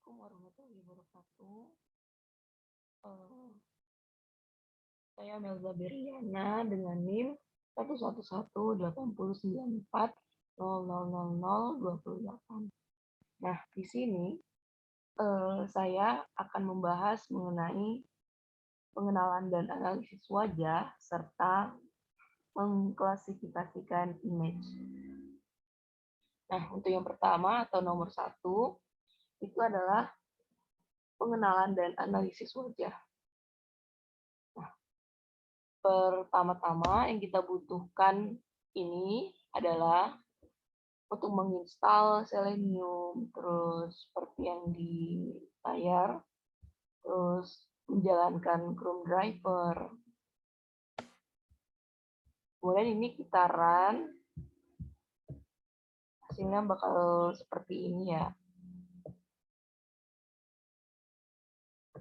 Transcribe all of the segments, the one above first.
Assalamualaikum warahmatullahi wabarakatuh. Saya Melza Beriana dengan NIM 1118089400028. Nah, di sini saya akan membahas mengenai pengenalan dan analisis wajah serta mengklasifikasikan image. Nah, untuk yang pertama atau nomor 1 itu adalah pengenalan dan analisis wajah. Pertama-tama yang kita butuhkan ini adalah untuk menginstal Selenium, terus seperti yang di layar, terus menjalankan Chrome driver. Kemudian ini kita run, hasilnya bakal seperti ini ya.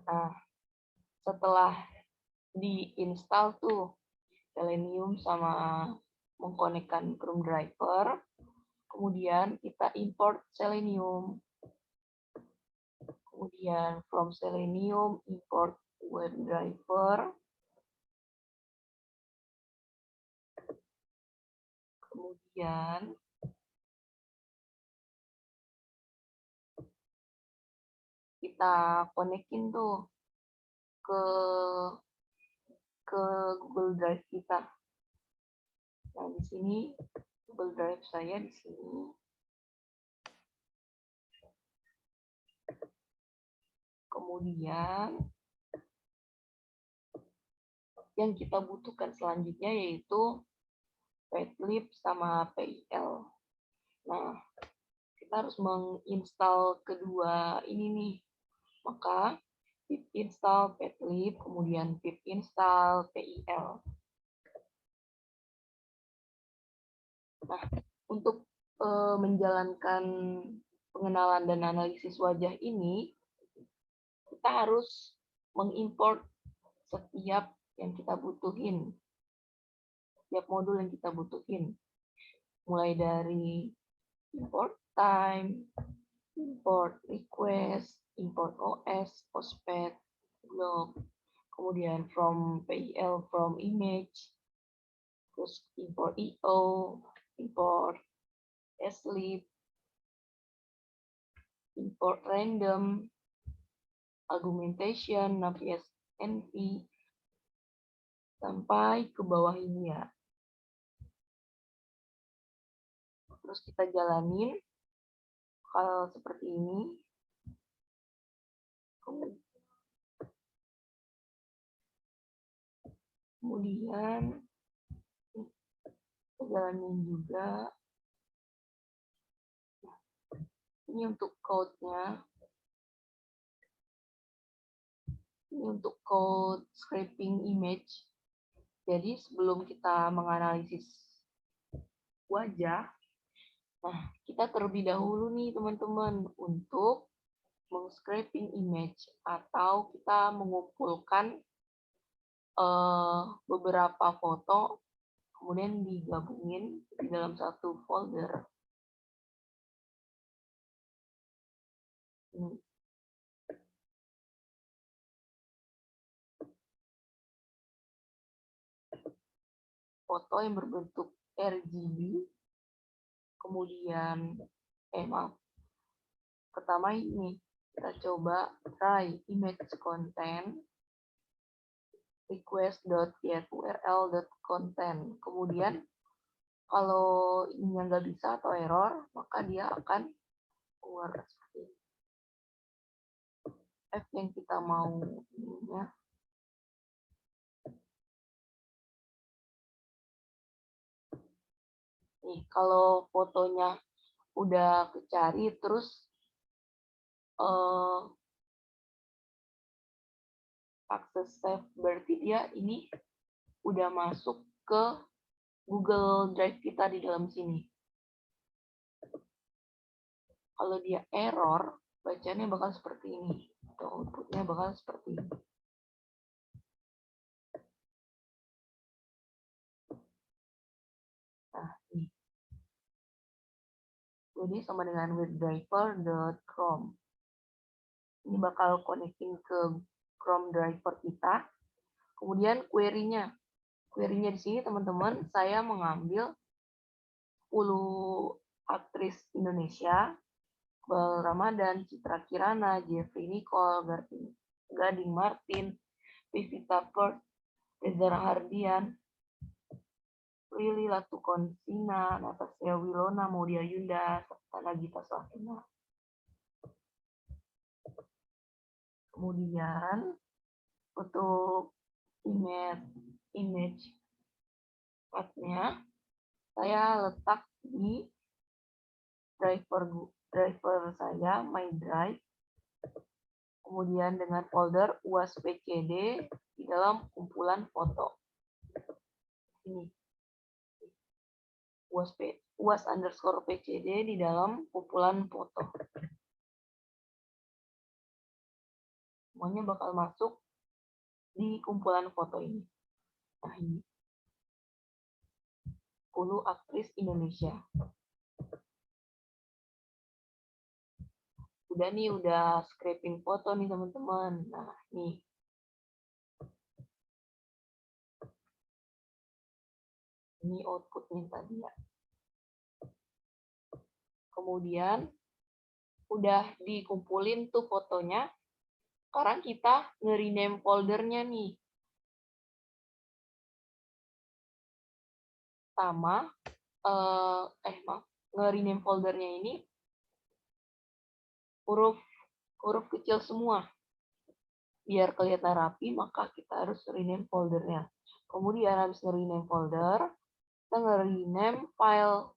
Nah, setelah diinstal tuh Selenium sama mengkonekkan Chrome driver, kemudian kita import Selenium. Kemudian from Selenium import web driver. Kemudian kita konekin tuh ke Google Drive kita. Nah, di sini Google Drive saya di sini. Kemudian yang kita butuhkan selanjutnya yaitu Padlib sama PIL. Nah, kita harus menginstal kedua ini nih. Maka pip install Padlib, kemudian pip install PIL. Nah, untuk menjalankan pengenalan dan analisis wajah ini, kita harus mengimport setiap yang kita butuhin, setiap modul yang kita butuhin. Mulai dari import time, import request, import OS, postpath, blog, kemudian from PIL, from image, terus import IO, import sleep, import random, argumentation, navies NP, sampai ke bawah ini ya. Terus kita jalanin hal seperti ini. Kemudian kita jalanin juga. Ini untuk code-nya. Ini untuk code scraping image. Jadi sebelum kita menganalisis wajah, nah kita terlebih dahulu nih teman-teman untuk meng-scraping image atau kita mengumpulkan beberapa foto kemudian digabungin di dalam satu folder. Ini. Foto yang berbentuk RGB, kemudian pertama ini kita coba try image content request.getURL.content. Kemudian kalau ini nggak bisa atau error, maka dia akan keluar seperti ini. F yang kita mau ininya. Nih, kalau fotonya udah kecari terus akses save, berarti dia ini udah masuk ke Google Drive kita di dalam sini. Kalau dia error, bacanya bakal seperti ini atau outputnya bakal seperti ini. Nah, ini. Jadi sama dengan webdriver.chrome. Ini bakal connecting ke Chrome driver kita. Kemudian query-nya. Query-nya di sini teman-teman, saya mengambil 10 aktris Indonesia, Iqbal Ramadan, Citra Kirana, Jeffrey Nicole, Gading Martin, Pevita Pearl, Reza Rahardian, Prilly Latukonsina, Natasha Wilona, Maudia Yunda, serta Nagita Slavina. Kemudian untuk image path-nya saya letak di driver saya, My Drive. Kemudian dengan folder uas.pcd di dalam kumpulan foto. Ini uas_pcd di dalam kumpulan foto. Semuanya bakal masuk di kumpulan foto ini. Nah, ini 10 aktris Indonesia. Udah nih, udah scraping foto nih teman-teman. Nah, nih. Ini outputnya tadi ya. Kemudian udah dikumpulin tuh fotonya. Sekarang kita nge-rename foldernya nih. Sama, nge-rename foldernya ini huruf kecil semua. Biar kelihatan rapi, maka kita harus rename foldernya. Kemudian habis nge-rename folder, kita nge-rename file.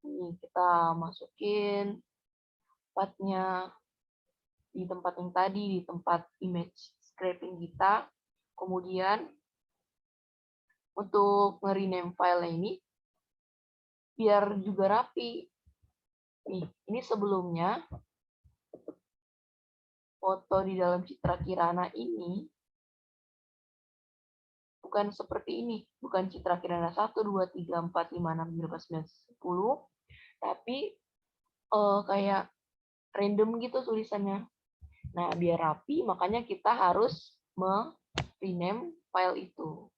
Ini kita masukin tempatnya di tempat yang tadi, di tempat image scraping kita. Kemudian untuk nge-rename file ini biar juga rapi. Nih, ini sebelumnya foto di dalam Citra Kirana ini bukan seperti ini, bukan Citra Kirana 1, 2, 3, 4, 5, 6, 7, 8, 9, 10, tapi kayak random gitu tulisannya. Nah, biar rapi, makanya kita harus rename file itu.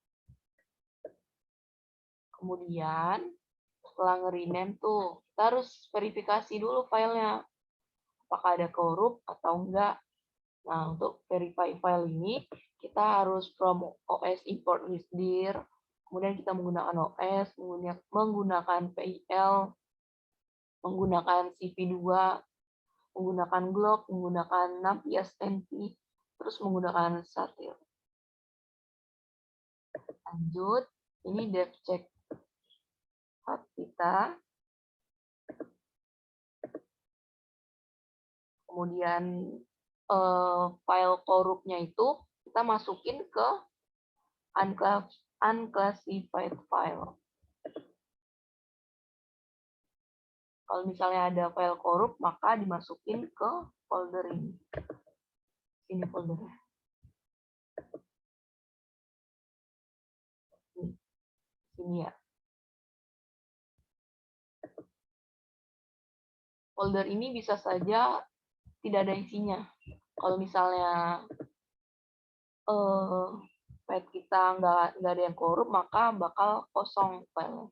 Kemudian, setelah nge-rename tuh, kita harus verifikasi dulu filenya. Apakah ada korup atau enggak. Nah, untuk verify file ini, kita harus from OS import listdir, kemudian kita menggunakan OS, menggunakan PIL, menggunakan CV2, menggunakan Glock, menggunakan Navias NP, terus menggunakan Satir. Lanjut, ini dev check path kita. Kemudian file korupnya itu kita masukin ke unclassified file. Kalau misalnya ada file korup, maka dimasukin ke folder ini. Ini foldernya. Sini ya. Folder ini bisa saja tidak ada isinya. Kalau misalnya file kita nggak ada yang korup, maka bakal kosong file.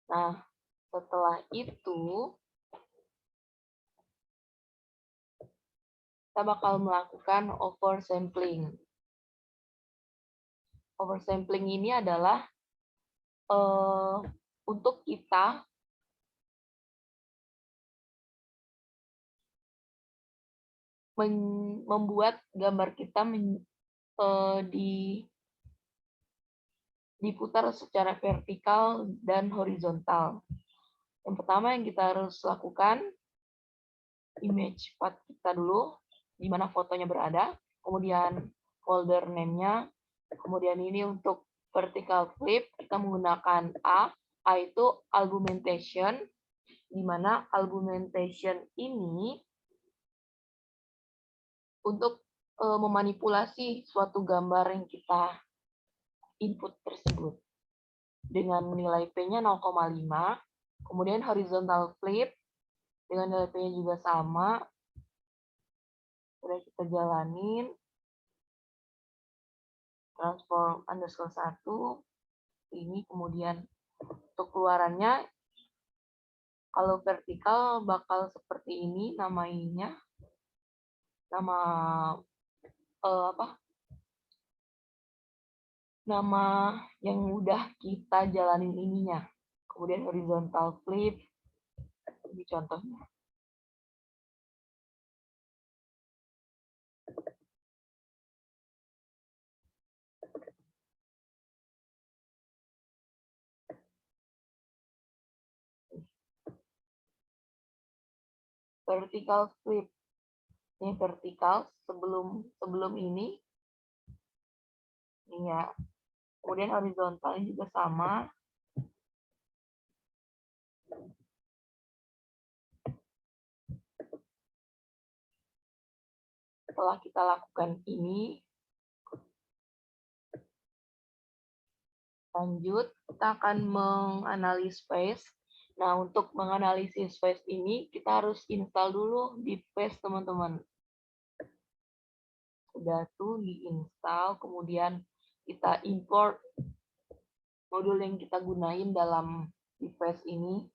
Nah, setelah itu kita bakal melakukan oversampling. Oversampling ini adalah untuk kita membuat gambar kita diputar secara vertikal dan horizontal. Yang pertama yang kita harus lakukan, image path kita dulu, di mana fotonya berada, kemudian folder name-nya, kemudian ini untuk vertical flip, kita menggunakan A itu argumentation, di mana argumentation ini untuk memanipulasi suatu gambar yang kita input tersebut dengan nilai P-nya 0,5. Kemudian horizontal flip dengan nilai P-nya juga sama. Udah kita jalanin. Transform underscore 1. Ini kemudian untuk keluarannya, kalau vertikal bakal seperti ini nama ininya. Nama nama yang udah kita jalanin ininya. Kemudian horizontal flip. Ini contohnya. Vertical flip. Ini vertikal sebelum ini. Ini ya. Kemudian horizontalnya juga sama. Setelah kita lakukan ini, lanjut, kita akan menganalisis face. Nah, untuk menganalisis face ini, kita harus install dulu di face, teman-teman. Sudah tuh diinstal, kemudian kita import modul yang kita gunain dalam device ini.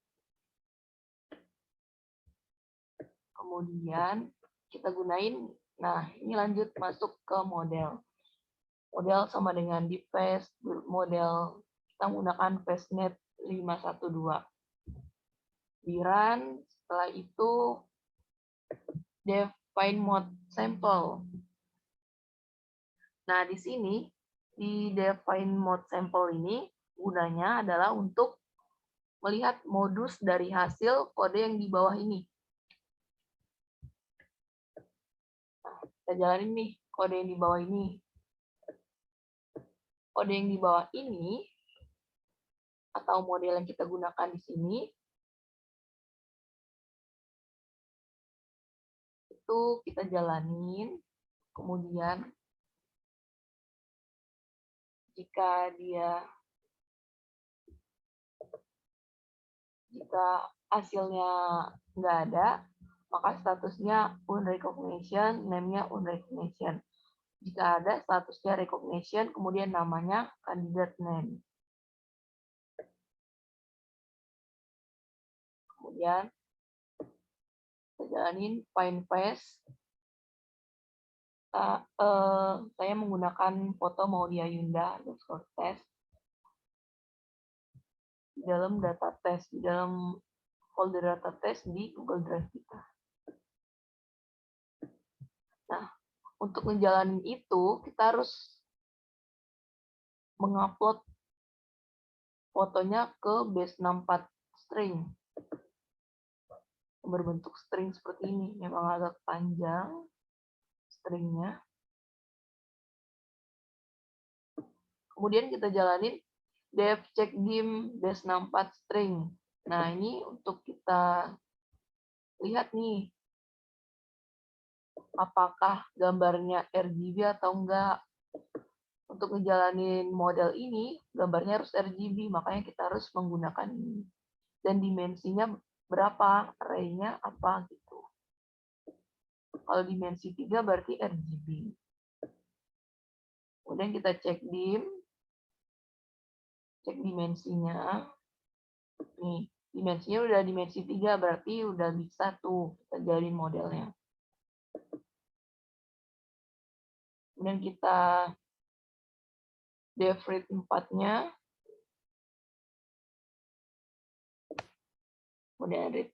Kemudian kita gunain, nah ini lanjut masuk ke model. Model sama dengan device, model kita menggunakan fastnet 512. Di run, setelah itu define mode sample. Nah, di sini di define mode sample ini gunanya adalah untuk melihat modus dari hasil kode yang di bawah ini. Nah, kita jalanin nih kode yang di bawah ini. Kode yang di bawah ini atau model yang kita gunakan di sini itu kita jalanin, kemudian jika hasilnya nggak ada, maka statusnya unrecognition, name-nya unrecognition. Jika ada, statusnya recognition, kemudian namanya candidate name. Kemudian kita jalanin find face. Saya menggunakan foto Maudia Yunda underscore test di dalam data test, di dalam folder data test di Google Drive kita. Nah, untuk menjalani itu, kita harus mengupload fotonya ke base64 string. Berbentuk string seperti ini. Memang agak panjang stringnya. Kemudian kita jalanin dev check dim base64 string. Nah, ini untuk kita lihat nih, apakah gambarnya RGB atau enggak. Untuk ngejalanin model ini, gambarnya harus RGB, makanya kita harus menggunakan ini. Dan dimensinya berapa, array-nya apa gitu. Kalau dimensi 3 berarti RGB. Kemudian kita cek dimensinya. Nih, dimensinya udah dimensi 3, berarti udah bisa tuh kita jalin modelnya. Kemudian kita dev read 4-nya. Kemudian read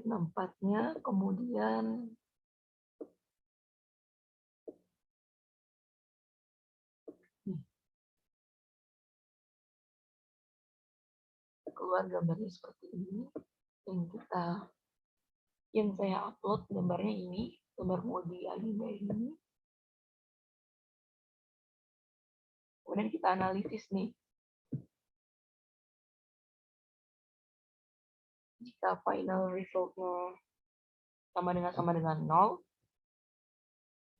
4-nya, kemudian keluar gambarnya seperti ini. Yang saya upload gambarnya ini, gambar Maudia Yunda ini. Kemudian kita analisis nih. Jika final resultnya sama dengan 0,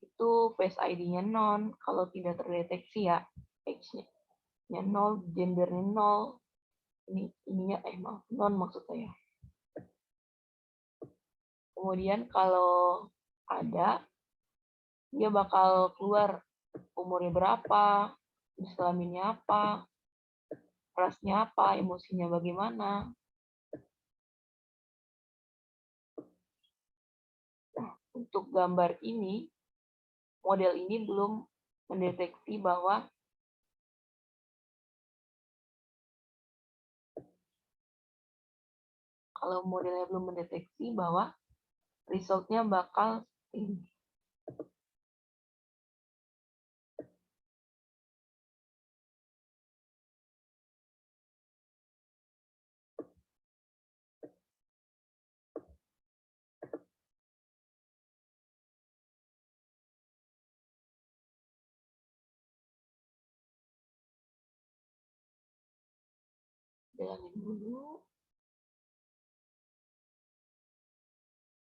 itu face ID-nya non. Kalau tidak terdeteksi ya, age-nya 0, gendernya 0, ininya maaf, non maksud saya. Kemudian kalau ada, dia bakal keluar umurnya berapa, jenis kelaminnya apa, rasnya apa, emosinya bagaimana. Nah, untuk gambar ini, model ini belum mendeteksi bahwa kalau modelnya belum mendeteksi bahwa resultnya bakal ini. Jalanin dulu.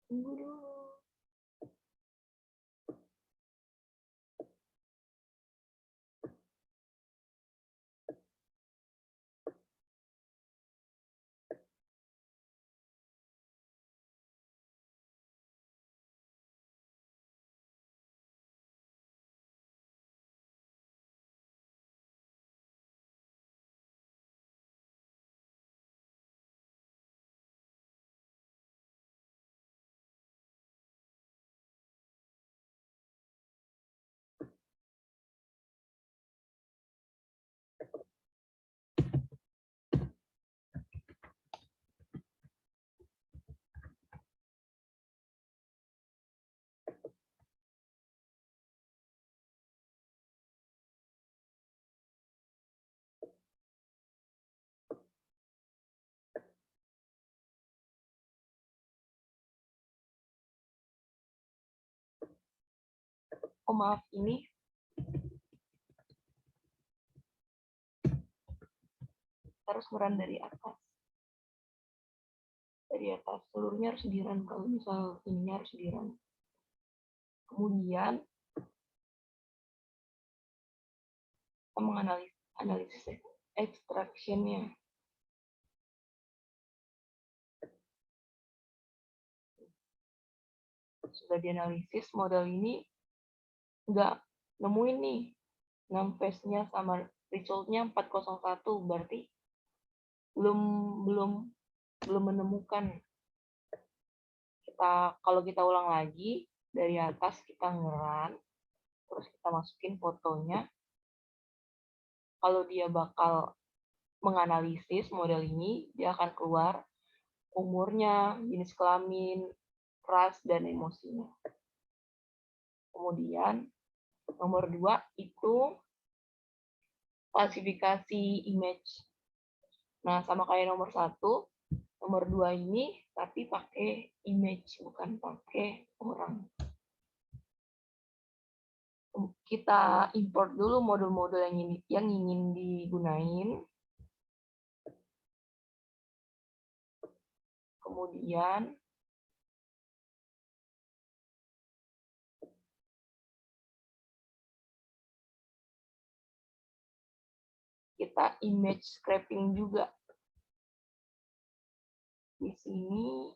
Tunggu dulu. Oh maaf, ini harus meran dari atas. Dari atas, seluruhnya harus di-run. Kalau misal ininya harus di-run. Kemudian, kita menganalisis extraction-nya. Sudah dianalisis, model ini nggak nemuin nih face-nya sama result-nya 401, berarti belum menemukan. Kalau kita ulang lagi dari atas, kita ngeran, terus kita masukin fotonya. Kalau dia bakal menganalisis model ini, dia akan keluar umurnya, jenis kelamin, ras, dan emosinya. Kemudian nomor 2 itu klasifikasi image. Nah, sama kayak nomor 1, nomor 2 ini tapi pakai image, bukan pakai orang. Kita import dulu modul-modul yang ingin digunain. Kemudian kita image scraping juga. Di sini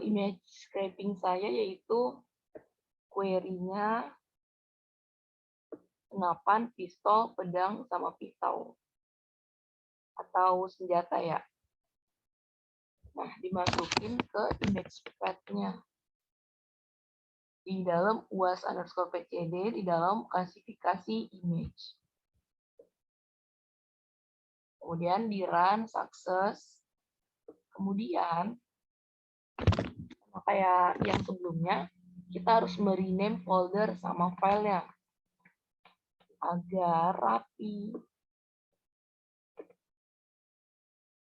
image scraping saya yaitu query-nya senapan, pistol, pedang, sama pisau. Atau senjata ya. Nah, dimasukin ke image path-nya. Di dalam uas_pcd, di dalam klasifikasi image. Kemudian di run, sukses. Kemudian, kayak yang sebelumnya, kita harus merename folder sama filenya agar rapi.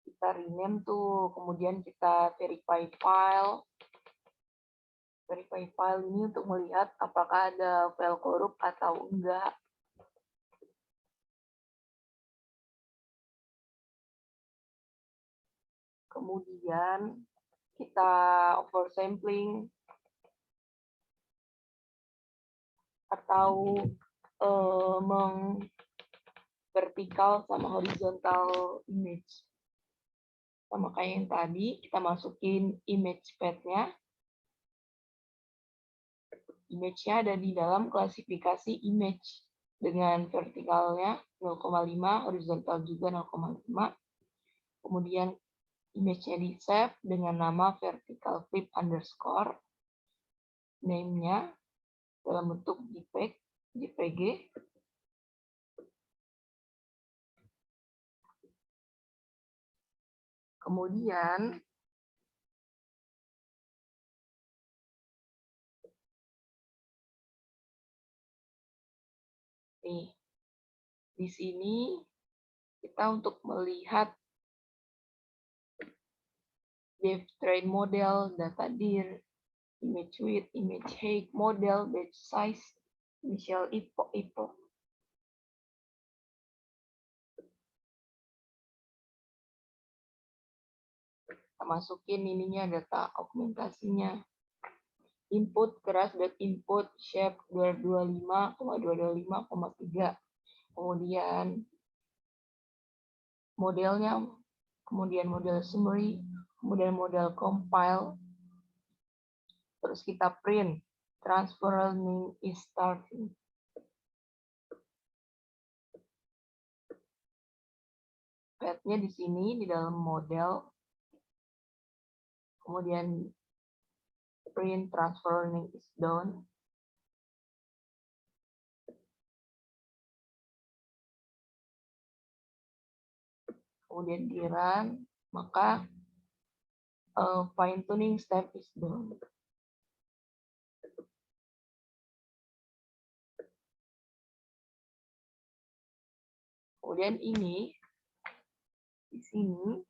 Kita rename tuh, kemudian kita verify file. Verify file ini untuk melihat apakah ada file korup atau enggak. Kemudian kita oversampling. atau vertikal sama horizontal image. Sama kayak yang tadi, kita masukin image path-nya. Image-nya ada di dalam klasifikasi image dengan vertikalnya 0,5, horizontal juga 0,5. Kemudian image-nya di save dengan nama vertical clip underscore. Name-nya dalam bentuk JPG. Kemudian nih, di sini kita untuk melihat dev train model, data dir, image width, image height, model, batch size, initial epoch. Kita masukin ininya data augmentasinya. Input keras dan input shape 225,225,3. Kemudian modelnya, kemudian model summary, kemudian model compile. Terus kita print transfer learning is starting. Path-nya di sini di dalam model. Kemudian print transfer learning is done. Kemudian di run, maka fine tuning step is done. Kemudian ini di sini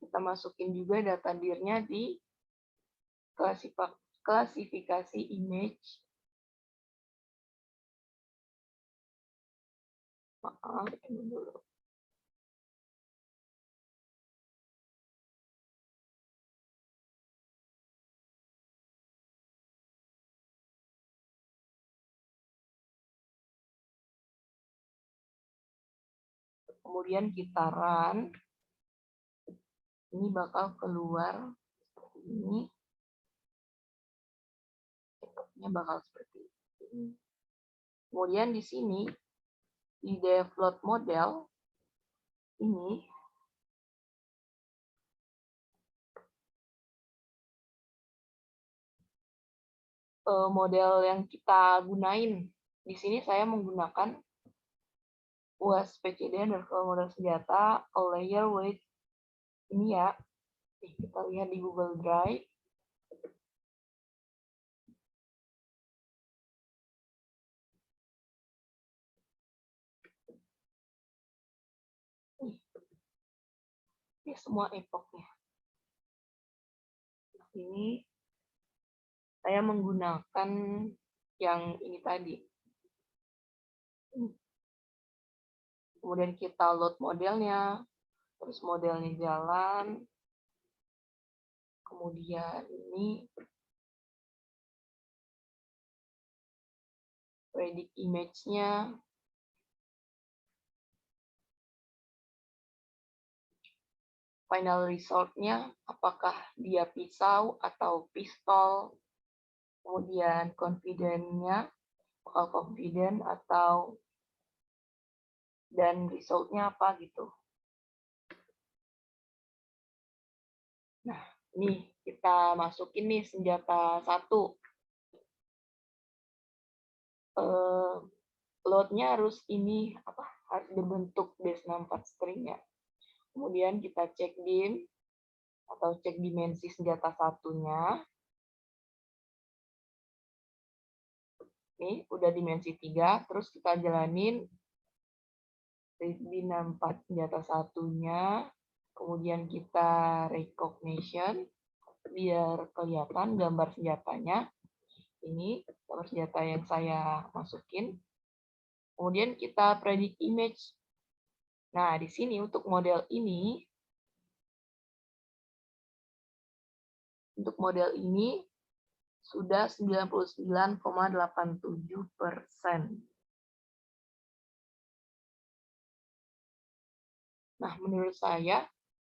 kita masukin juga data dir-nya di klasifikasi image. Maaf, ini dulu. Kemudian kita run. Ini bakal keluar seperti ini. Nya bakal seperti ini. Kemudian di sini di develop model ini model yang kita gunain. Di sini saya menggunakan UAS PCD underscore model senjata layer with ini ya. Kita lihat di Google Drive. Ini semua epochnya. Di sini saya menggunakan yang ini tadi. Kemudian kita load modelnya, terus modelnya jalan. Kemudian ini predict image-nya. Final result-nya, apakah dia pisau atau pistol. Kemudian confident-nya, apakah confident atau dan result-nya apa gitu. Nah, ini kita masukin nih senjata 1. Load-nya harus ini harus berbentuk base64 string-nya. Kemudian kita cek dim atau cek dimensi senjata satunya. Nih, udah dimensi 3, terus kita jalanin bin 4 senjata satunya, kemudian kita recognition biar kelihatan gambar senjatanya. Ini gambar senjata yang saya masukin. Kemudian kita predict image. Nah, di sini untuk model ini untuk model ini sudah 99,87%. Nah, menurut saya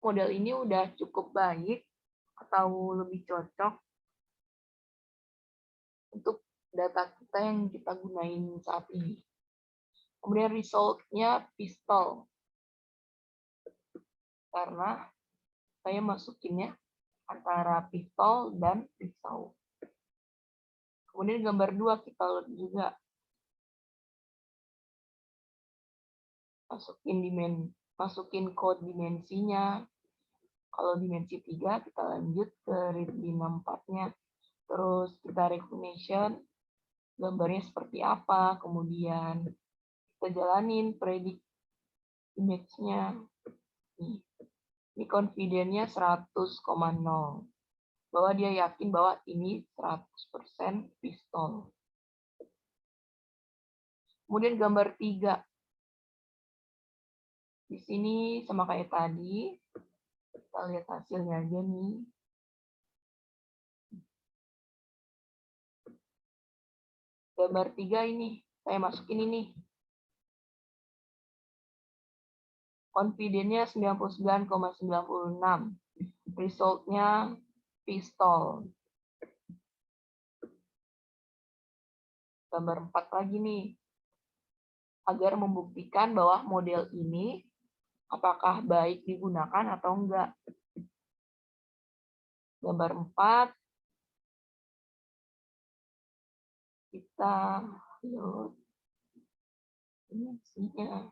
model ini udah cukup baik atau lebih cocok untuk data kita yang kita gunain saat ini. Kemudian result-nya pistol. Karena saya masukinnya antara pistol dan pisau. Kemudian gambar 2 kita lihat juga. Masukin code dimensinya. Kalau dimensi 3 kita lanjut ke read bina 4-nya. Terus kita recognition gambarnya seperti apa, kemudian kita jalanin predict image-nya. Ini confidence-nya 100,0. Bahwa dia yakin bahwa ini 100% pistol. Kemudian gambar 3. Di sini sama kayak tadi, kita lihat hasilnya aja nih. Gambar 3 ini, saya masukin ini. Confidence-nya 99,96. Result-nya pistol. Gambar 4 lagi nih. Agar membuktikan bahwa model ini apakah baik digunakan atau enggak. Gambar 4. Kita lihat dimensinya.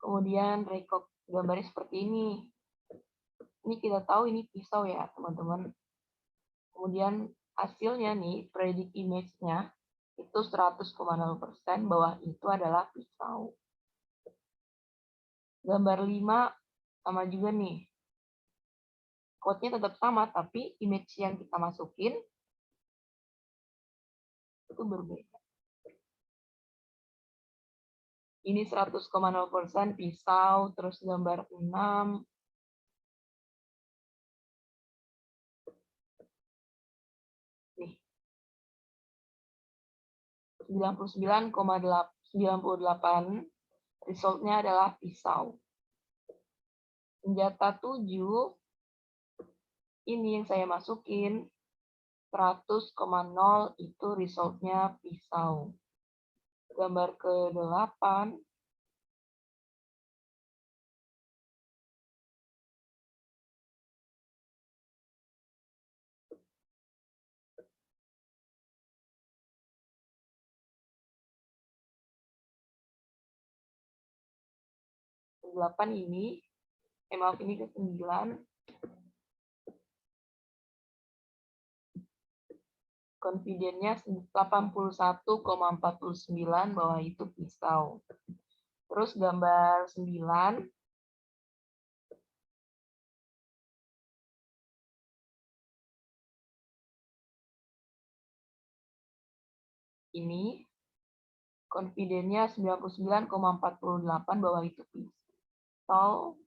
Kemudian record gambarnya seperti ini. Ini kita tahu ini pisau ya, teman-teman. Kemudian hasilnya nih, predict image-nya itu 100,0% bahwa itu adalah pisau. Gambar 5 sama juga nih. Code-nya tetap sama, tapi image yang kita masukin itu berbeda. Ini 100,0% pisau, terus gambar 6. Nih. 99,98 result-nya adalah pisau. Senjata 7 ini yang saya masukin 100,0 itu result-nya pisau. Gambar ke-8 ini, maaf ini ke-9. Confidence-nya 81,49 bahwa itu pisau. Terus gambar 9 ini confidence-nya 99,48 bahwa itu pisau.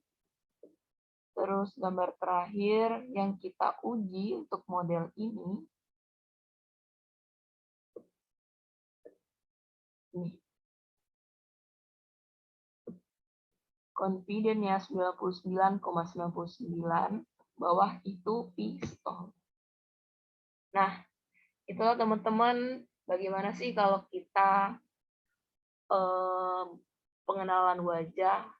Terus gambar terakhir yang kita uji untuk model ini. Nih. Confidence-nya 99,99 bahwa itu pistol. Nah, itulah teman-teman bagaimana sih kalau kita pengenalan wajah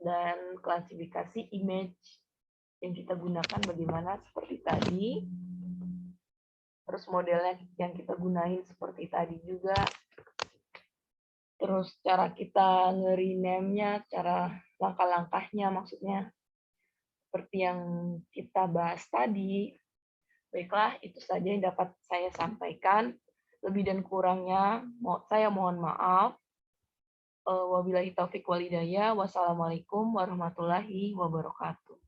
dan klasifikasi image yang kita gunakan bagaimana seperti tadi. Terus modelnya yang kita gunain seperti tadi juga. Terus cara kita nge-rename-nya, cara langkah-langkahnya maksudnya. Seperti yang kita bahas tadi. Baiklah, itu saja yang dapat saya sampaikan. Lebih dan kurangnya, saya mohon maaf. Wabillahi taufiq wal hidayah. Wassalamualaikum warahmatullahi wabarakatuh.